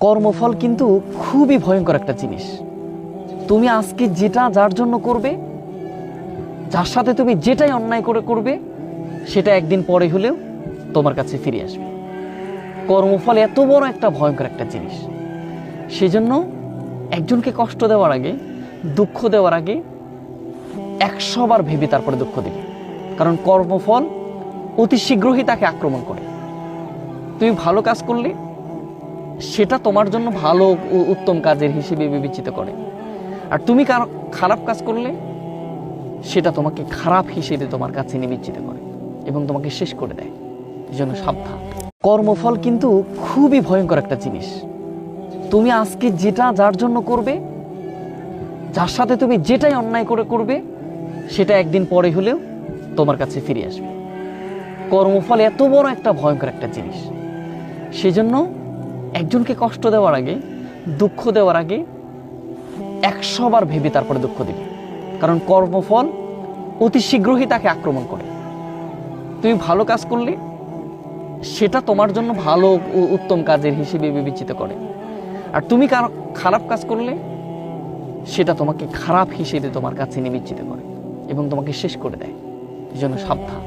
কর্মফল কিন্তু খুবই ভয়ঙ্কর একটা জিনিস। তুমি আজকে যেটা যার জন্য করবে, যার সাথে তুমি যেটাই অন্যায় করে করবে, সেটা একদিন পরে হলেও তোমার কাছে ফিরে আসবে। কর্মফল এত বড় একটা ভয়ঙ্কর একটা জিনিস। সেজন্য একজনকে কষ্ট দেওয়ার আগে, দুঃখ দেওয়ার আগে 100 বার ভেবে তারপরে দুঃখ দিবে। কারণ কর্মফল অতি শীঘ্রই তাকে আক্রমণ করে। তুমি ভালো কাজ করলে সেটা তোমার জন্য ভালো উত্তম কাজের হিসেবে বিবেচিত করে, আর তুমি খারাপ কাজ করলে সেটা তোমাকে খারাপ হিসেবে তোমার কাছে নিবেচিত করে এবং তোমাকে শেষ করে দেয়। এজন্য সাবধান। কর্মফল কিন্তু খুবই ভয়ঙ্কর একটা জিনিস। তুমি আজকে যেটা যার জন্য করবে, যার সাথে তুমি যেটাই অন্যায় করে করবে, সেটা একদিন পরে হলেও তোমার কাছে ফিরে আসবে। কর্মফল এত বড় একটা ভয়ঙ্কর একটা জিনিস। সেজন্য একজনকে কষ্ট দেওয়ার আগে, দুঃখ দেওয়ার আগে 100 বার ভেবে তারপরে দুঃখ দিবে। কারণ কর্মফল অতি শীঘ্রই তাকে আক্রমণ করে। তুমি ভালো কাজ করলে সেটা তোমার জন্য ভালো উত্তম কাজের হিসেবে বিবেচিত করে, আর তুমি খারাপ কাজ করলে সেটা তোমাকে খারাপ হিসেবে তোমার কাছে নিবেচিত করে এবং তোমাকে শেষ করে দেয়। এজন্য সাবধান।